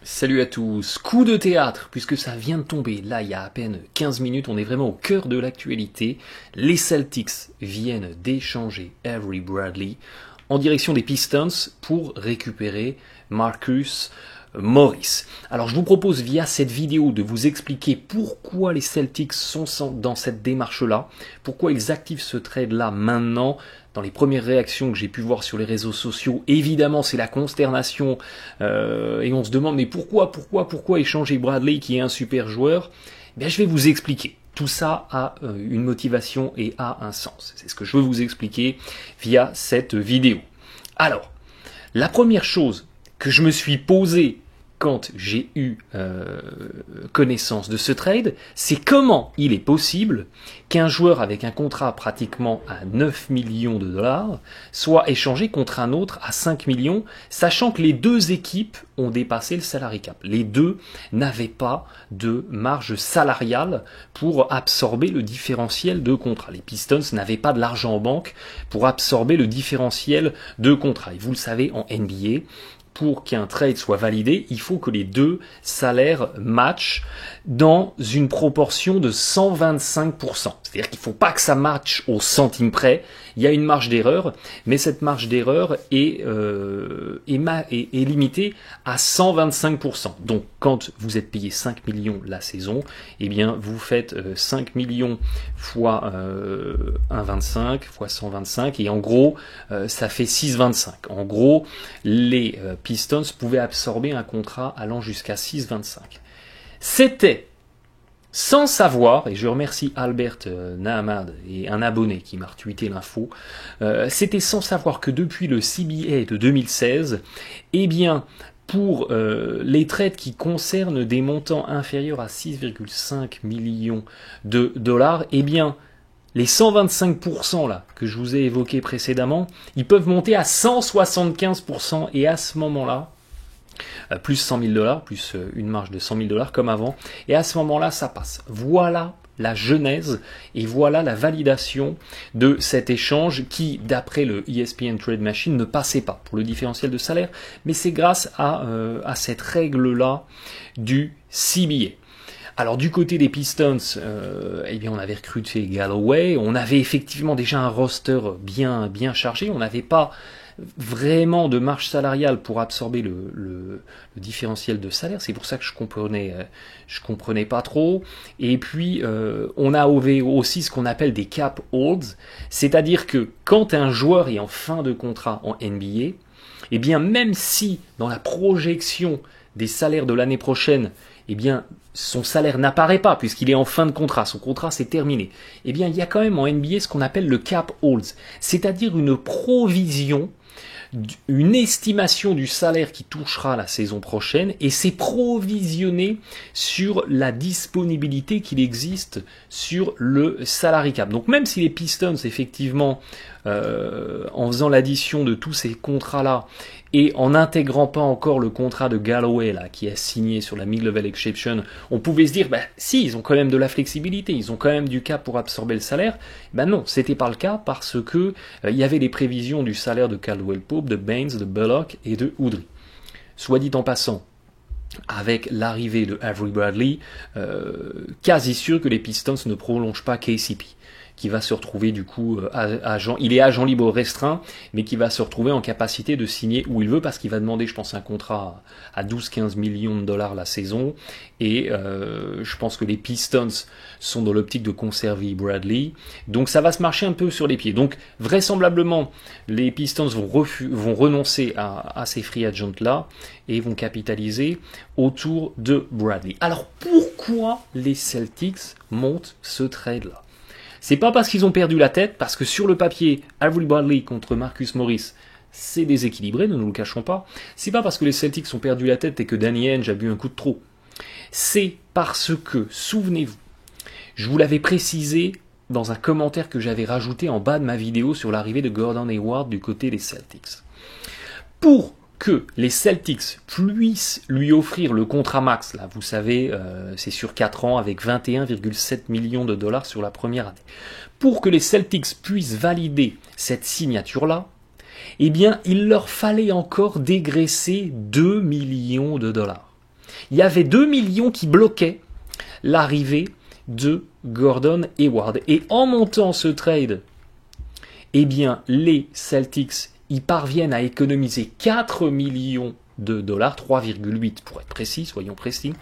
Salut à tous, coup de théâtre, puisque ça vient de tomber, là il y a à peine 15 minutes, on est vraiment au cœur de l'actualité. Les Celtics viennent d'échanger Avery Bradley en direction des Pistons pour récupérer Marcus Morris. Alors je vous propose via cette vidéo de vous expliquer pourquoi les Celtics sont dans cette démarche-là, pourquoi ils activent ce trade-là maintenant. Dans les premières réactions que j'ai pu voir sur les réseaux sociaux, évidemment c'est la consternation et on se demande mais pourquoi échanger Bradley qui est un super joueur? Je vais vous expliquer. Tout ça a une motivation et a un sens. C'est ce que je veux vous expliquer via cette vidéo. Alors, la première chose que je me suis posée quand j'ai eu connaissance de ce trade, c'est comment il est possible qu'un joueur avec un contrat pratiquement à 9 millions de dollars soit échangé contre un autre à 5 millions, sachant que les deux équipes ont dépassé le salary cap. Les deux n'avaient pas de marge salariale pour absorber le différentiel de contrat. Les Pistons n'avaient pas de l'argent en banque pour absorber le différentiel de contrat. Et vous le savez, en NBA, pour qu'un trade soit validé, il faut que les deux salaires matchent dans une proportion de 125%. C'est-à-dire qu'il ne faut pas que ça matche au centime près. Il y a une marge d'erreur, mais cette marge d'erreur est limitée à 125%. Donc, quand vous êtes payé 5 millions la saison, eh bien, vous faites 5 millions fois 1,25 fois 125, et en gros, ça fait 6,25. En gros, les Pistons pouvaient absorber un contrat allant jusqu'à 6,25. C'était sans savoir, et je remercie Albert Nahamad et un abonné qui m'a retweeté l'info, c'était sans savoir que depuis le CBA de 2016, eh bien, pour les trades qui concernent des montants inférieurs à 6,5 millions de dollars, eh bien, les 125% là que je vous ai évoqués précédemment, ils peuvent monter à 175%, et à ce moment-là, plus 100 000 dollars, plus une marge de 100 000 dollars comme avant, et à ce moment-là, ça passe. Voilà la genèse et voilà la validation de cet échange qui, d'après le ESPN Trade Machine, ne passait pas pour le différentiel de salaire, mais c'est grâce à cette règle-là du CBA. Alors du côté des Pistons, eh bien on avait recruté Galloway, on avait effectivement déjà un roster bien chargé, on n'avait pas vraiment de marge salariale pour absorber le différentiel de salaire, c'est pour ça que je comprenais pas trop. Et puis on a aussi ce qu'on appelle des cap holds, c'est-à-dire que quand un joueur est en fin de contrat en NBA, eh bien même si dans la projection des salaires de l'année prochaine, eh bien, son salaire n'apparaît pas puisqu'il est en fin de contrat, son contrat s'est terminé. Eh bien, il y a quand même en NBA ce qu'on appelle le cap holds, c'est-à-dire une provision, une estimation du salaire qui touchera la saison prochaine, et c'est provisionné sur la disponibilité qu'il existe sur le salary cap. Donc même si les Pistons, effectivement, en faisant l'addition de tous ces contrats-là, et en n'intégrant pas encore le contrat de Galloway là, qui a signé sur la mid-level exception, on pouvait se dire, si, ils ont quand même de la flexibilité, ils ont quand même du cap pour absorber le salaire. Non, c'était pas le cas parce que il y avait les prévisions du salaire de Caldwell Pope, de Baines, de Bullock et de Udrih. Soit dit en passant, avec l'arrivée de Avery Bradley, quasi sûr que les Pistons ne prolongent pas KCP, qui va se retrouver du coup il est agent libre restreint, mais qui va se retrouver en capacité de signer où il veut, parce qu'il va demander, je pense, un contrat à 12-15 millions de dollars la saison, et je pense que les Pistons sont dans l'optique de conserver Bradley, donc ça va se marcher un peu sur les pieds. Donc vraisemblablement, les Pistons vont renoncer à ces free agents là, et vont capitaliser autour de Bradley. Alors pourquoi les Celtics montent ce trade là? C'est pas parce qu'ils ont perdu la tête, parce que sur le papier, Avery Bradley contre Marcus Morris, c'est déséquilibré, ne nous le cachons pas. C'est pas parce que les Celtics ont perdu la tête et que Danny Ainge a bu un coup de trop. C'est parce que, souvenez-vous, je vous l'avais précisé dans un commentaire que j'avais rajouté en bas de ma vidéo sur l'arrivée de Gordon Hayward du côté des Celtics. Pour que les Celtics puissent lui offrir le contrat max, là, vous savez, c'est sur 4 ans avec 21,7 millions de dollars sur la première année. Pour que les Celtics puissent valider cette signature-là, eh bien, il leur fallait encore dégraisser 2 millions de dollars. Il y avait 2 millions qui bloquaient l'arrivée de Gordon Hayward. Et en montant ce trade, eh bien, les Celtics y parviennent à économiser 4 millions de dollars, 3,8 pour être précis, soyons précis.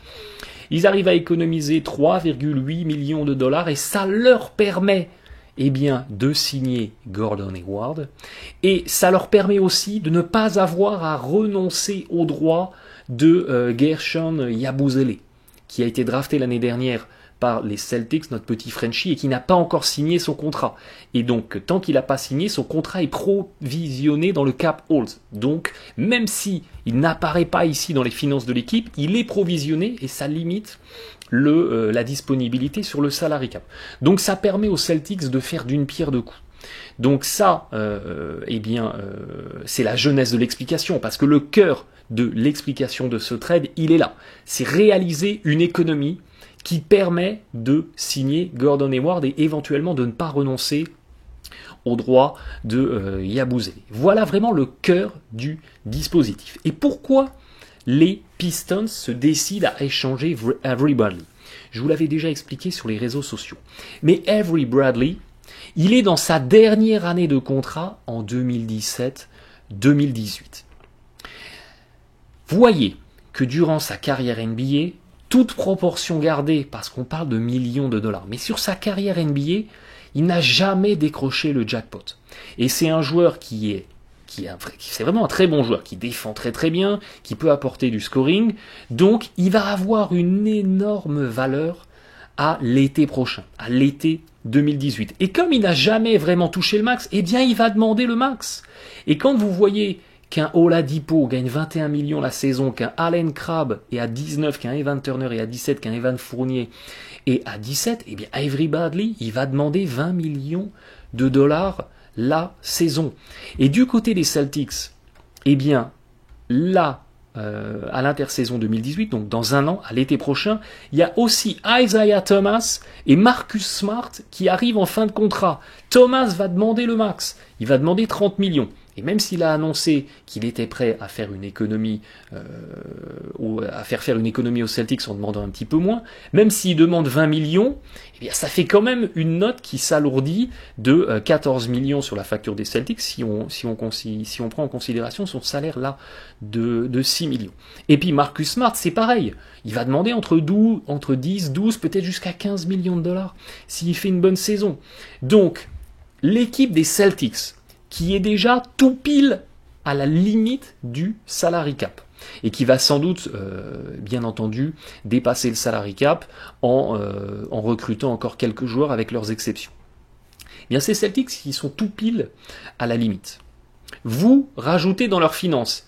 Ils arrivent à économiser 3,8 millions de dollars et ça leur permet eh bien, de signer Gordon Hayward. Et ça leur permet aussi de ne pas avoir à renoncer au droit de Gershon Yabusele, qui a été drafté l'année dernière par les Celtics, notre petit Frenchie, et qui n'a pas encore signé son contrat. Et donc, tant qu'il n'a pas signé, son contrat est provisionné dans le cap hold. Donc, même si il n'apparaît pas ici dans les finances de l'équipe, il est provisionné et ça limite la disponibilité sur le salary cap. Donc, ça permet aux Celtics de faire d'une pierre deux coups. Donc ça, c'est la jeunesse de l'explication, parce que le cœur de l'explication de ce trade, il est là. C'est réaliser une économie qui permet de signer Gordon Hayward et éventuellement de ne pas renoncer au droit de Yabusele. Voilà vraiment le cœur du dispositif. Et pourquoi les Pistons se décident à échanger Avery Bradley? Je vous l'avais déjà expliqué sur les réseaux sociaux. Mais Avery Bradley, il est dans sa dernière année de contrat en 2017-2018. Voyez que durant sa carrière NBA, toute proportion gardée, parce qu'on parle de millions de dollars, mais sur sa carrière NBA, il n'a jamais décroché le jackpot. Et c'est un joueur c'est vraiment un très bon joueur, qui défend très très bien, qui peut apporter du scoring, donc il va avoir une énorme valeur à l'été prochain, à l'été 2018. Et comme il n'a jamais vraiment touché le max, eh bien il va demander le max. Et quand vous voyez qu'un Oladipo gagne 21 millions la saison, qu'un Allen Crabbe est à 19, qu'un Evan Turner est à 17, qu'un Evan Fournier est à 17, eh bien Avery Bradley, il va demander 20 millions de dollars la saison. Et du côté des Celtics, eh bien là, à l'intersaison 2018, donc dans un an, à l'été prochain, il y a aussi Isaiah Thomas et Marcus Smart qui arrivent en fin de contrat. Thomas va demander le max, il va demander 30 millions. Et même s'il a annoncé qu'il était prêt à faire une économie, ou à faire une économie aux Celtics en demandant un petit peu moins, même s'il demande 20 millions, eh bien ça fait quand même une note qui s'alourdit de 14 millions sur la facture des Celtics si on prend en considération son salaire là de 6 millions. Et puis Marcus Smart, c'est pareil. Il va demander entre 10, 12, peut-être jusqu'à 15 millions de dollars s'il fait une bonne saison. Donc, l'équipe des Celtics, qui est déjà tout pile à la limite du salary cap, et qui va sans doute, bien entendu, dépasser le salary cap en recrutant encore quelques joueurs avec leurs exceptions. Eh bien, ces Celtics qui sont tout pile à la limite. Vous rajoutez dans leurs finances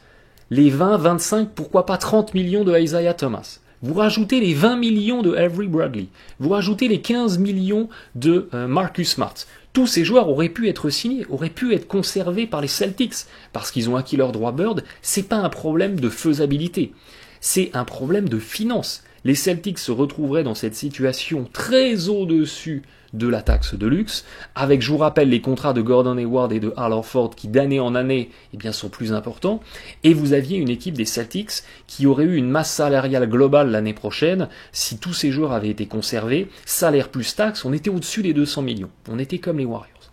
les 20, 25, pourquoi pas 30 millions de Isaiah Thomas. Vous rajoutez les 20 millions de Avery Bradley. Vous rajoutez les 15 millions de Marcus Smart. Tous ces joueurs auraient pu être signés, auraient pu être conservés par les Celtics, parce qu'ils ont acquis leur droit Bird. C'est pas un problème de faisabilité, c'est un problème de finance. Les Celtics se retrouveraient dans cette situation très au-dessus de la taxe de luxe, avec, je vous rappelle, les contrats de Gordon Hayward et de Al Horford qui d'année en année sont plus importants, et vous aviez une équipe des Celtics qui aurait eu une masse salariale globale l'année prochaine, si tous ces joueurs avaient été conservés, salaire plus taxe, on était au-dessus des 200 millions, on était comme les Warriors.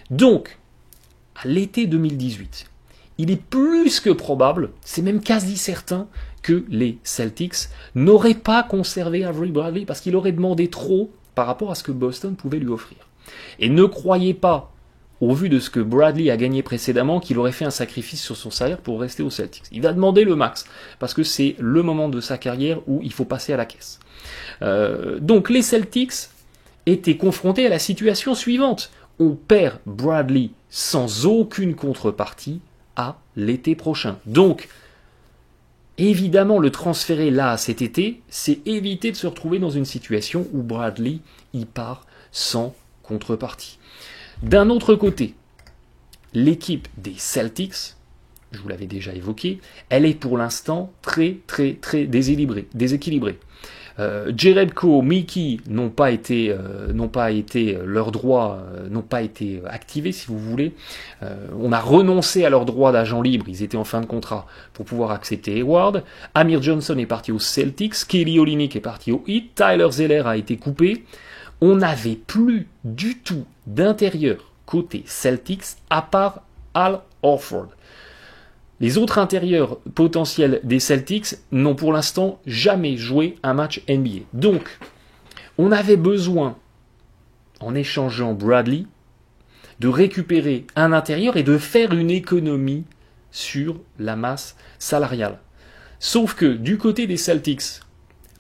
Donc, à l'été 2018, il est plus que probable, c'est même quasi certain, que les Celtics n'auraient pas conservé Avery Bradley parce qu'il aurait demandé trop par rapport à ce que Boston pouvait lui offrir. Et ne croyez pas, au vu de ce que Bradley a gagné précédemment, qu'il aurait fait un sacrifice sur son salaire pour rester aux Celtics. Il va demander le max, parce que c'est le moment de sa carrière où il faut passer à la caisse. Donc les Celtics étaient confrontés à la situation suivante. On perd Bradley sans aucune contrepartie à l'été prochain. Donc, évidemment, le transférer là cet été, c'est éviter de se retrouver dans une situation où Bradley y part sans contrepartie. D'un autre côté, l'équipe des Celtics, je vous l'avais déjà évoqué, elle est pour l'instant très déséquilibrée. Jerebko, Mickey n'ont pas été leurs droits n'ont pas été activés, si vous voulez. On a renoncé à leurs droits d'agent libre, ils étaient en fin de contrat pour pouvoir accepter Hayward. Amir Johnson est parti aux Celtics, Kelly Olynyk est parti au Heat, Tyler Zeller a été coupé. On n'avait plus du tout d'intérieur côté Celtics à part Al Horford. Les autres intérieurs potentiels des Celtics n'ont pour l'instant jamais joué un match NBA. Donc, on avait besoin, en échangeant Bradley, de récupérer un intérieur et de faire une économie sur la masse salariale. Sauf que du côté des Celtics,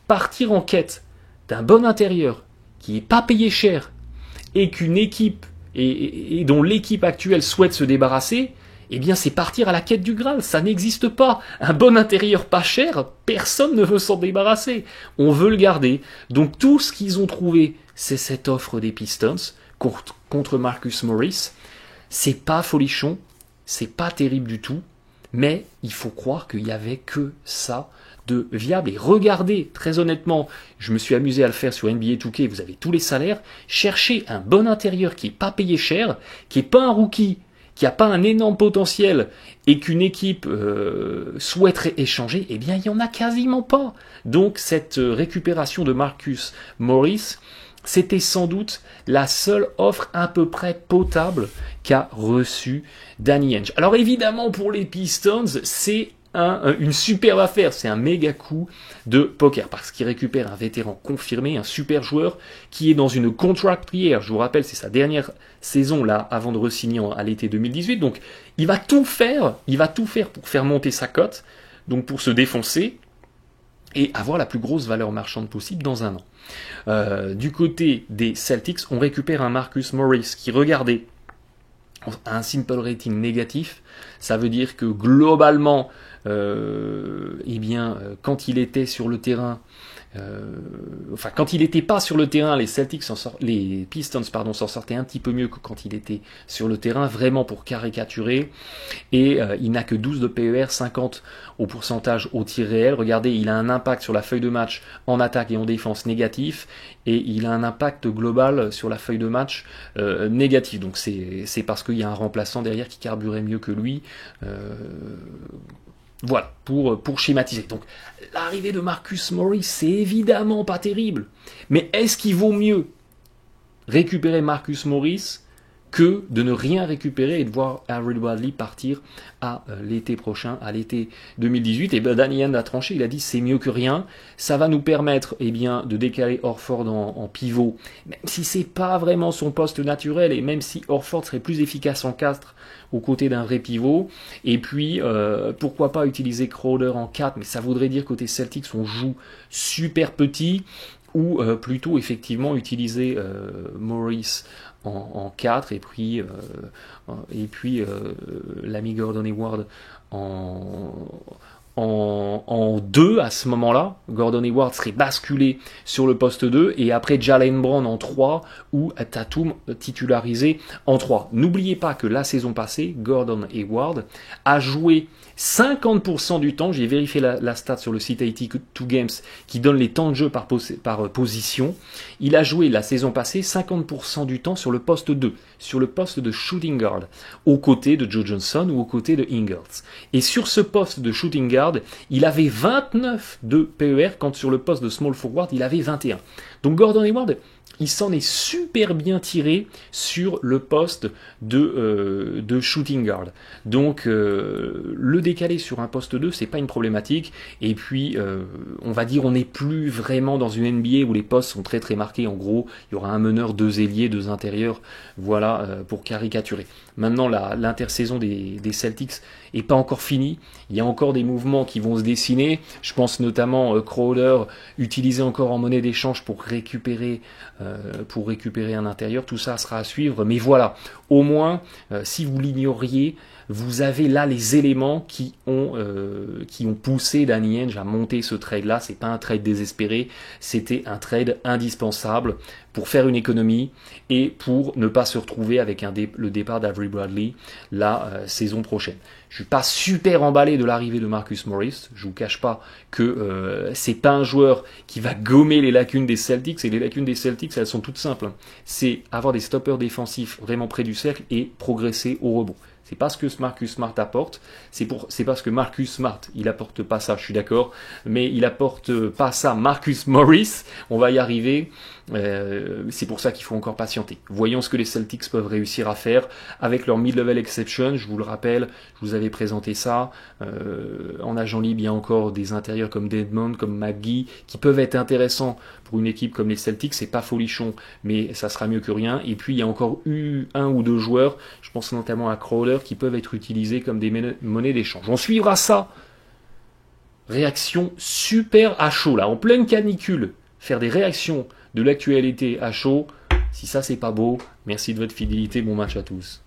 partir en quête d'un bon intérieur qui n'est pas payé cher et qu'une équipe et dont l'équipe actuelle souhaite se débarrasser, eh bien c'est partir à la quête du Graal, ça n'existe pas. Un bon intérieur pas cher, personne ne veut s'en débarrasser. On veut le garder. Donc tout ce qu'ils ont trouvé, c'est cette offre des Pistons contre Marcus Morris. C'est pas folichon, c'est pas terrible du tout, mais il faut croire qu'il n'y avait que ça de viable. Et regardez, très honnêtement, je me suis amusé à le faire sur NBA 2K, vous avez tous les salaires, cherchez un bon intérieur qui n'est pas payé cher, qui n'est pas un rookie, qui n'a pas un énorme potentiel et qu'une équipe souhaiterait échanger, eh bien il n'y en a quasiment pas. Donc cette récupération de Marcus Morris, c'était sans doute la seule offre à peu près potable qu'a reçue Danny Ainge. Alors évidemment pour les Pistons, c'est une superbe affaire, c'est un méga coup de poker parce qu'il récupère un vétéran confirmé, un super joueur qui est dans une contract year. Je vous rappelle, c'est sa dernière saison là avant de re-signer à l'été 2018. Donc il va tout faire pour faire monter sa cote, donc pour se défoncer et avoir la plus grosse valeur marchande possible dans un an. Du côté des Celtics, on récupère un Marcus Morris qui, regardez, a un simple rating négatif. Ça veut dire que globalement, quand il était sur le terrain, quand il n'était pas sur le terrain, les Pistons s'en sortaient un petit peu mieux que quand il était sur le terrain, vraiment pour caricaturer. Et il n'a que 12 de PER, 50 au pourcentage au tir réel. Regardez, il a un impact sur la feuille de match en attaque et en défense négatif, et il a un impact global sur la feuille de match négatif. Donc c'est parce qu'il y a un remplaçant derrière qui carburait mieux que lui. Voilà, pour schématiser. Donc, l'arrivée de Marcus Morris, c'est évidemment pas terrible. Mais est-ce qu'il vaut mieux récupérer Marcus Morris que de ne rien récupérer et de voir Avery Bradley partir à l'été prochain, à l'été 2018? Et ben Danny Ainge a tranché, il a dit c'est mieux que rien. Ça va nous permettre de décaler Horford en pivot, même si c'est pas vraiment son poste naturel, et même si Horford serait plus efficace en 4 aux côtés d'un vrai pivot. Et puis, pourquoi pas utiliser Crowder en 4, mais ça voudrait dire côté Celtics, on joue super petit, ou plutôt effectivement utiliser Morris en 4 et puis l'ami Gordon Hayward en 2 à ce moment-là. Gordon Hayward serait basculé sur le poste 2 et après Jaylen Brown en 3 ou Tatum titularisé en 3. N'oubliez pas que la saison passée, Gordon Hayward a joué 50% du temps, j'ai vérifié la stat sur le site 82 Games qui donne les temps de jeu par position. Il a joué la saison passée 50% du temps sur le poste 2, sur le poste de shooting guard, aux côtés de Joe Johnson ou aux côtés de Ingles. Et sur ce poste de shooting guard, il avait 29 de PER, quand sur le poste de small forward, il avait 21. Donc Gordon Hayward, il s'en est super bien tiré sur le poste de shooting guard. Donc le décaler sur un poste 2, c'est pas une problématique. Et puis on va dire on n'est plus vraiment dans une NBA où les postes sont très très marqués. En gros, il y aura un meneur, 2 ailiers, 2 intérieurs, voilà, pour caricaturer. Maintenant, l'intersaison des Celtics est pas encore finie. Il y a encore des mouvements qui vont se dessiner. Je pense notamment Crowder utilisé encore en monnaie d'échange pour récupérer pour récupérer un intérieur. Tout ça sera à suivre. Mais voilà, au moins, si vous l'ignoriez, vous avez là les éléments qui ont poussé Danny Ainge à monter ce trade-là. C'est pas un trade désespéré, c'était un trade indispensable pour faire une économie et pour ne pas se retrouver avec le départ d'Avery Bradley la saison prochaine. Je suis pas super emballé de l'arrivée de Marcus Morris. Je vous cache pas que c'est pas un joueur qui va gommer les lacunes des Celtics. Et les lacunes des Celtics, elles sont toutes simples. C'est avoir des stoppeurs défensifs vraiment près du cercle et progresser au rebond. C'est pas ce que Marcus Smart apporte, c'est parce que Marcus Smart, il apporte pas ça, je suis d'accord, mais il apporte pas ça. Marcus Morris, on va y arriver, c'est pour ça qu'il faut encore patienter. Voyons ce que les Celtics peuvent réussir à faire avec leur mid-level exception. Je vous le rappelle, je vous avais présenté ça, en agent libre, il y a encore des intérieurs comme Dedmon, comme McGee, qui peuvent être intéressants pour une équipe comme les Celtics. C'est pas folichon, mais ça sera mieux que rien. Et puis il y a encore eu un ou deux joueurs, je pense notamment à Crowder, qui peuvent être utilisés comme des monnaies d'échange. On suivra ça. Réaction super à chaud, là, en pleine canicule. Faire des réactions de l'actualité à chaud, si ça c'est pas beau, merci de votre fidélité, bon match à tous.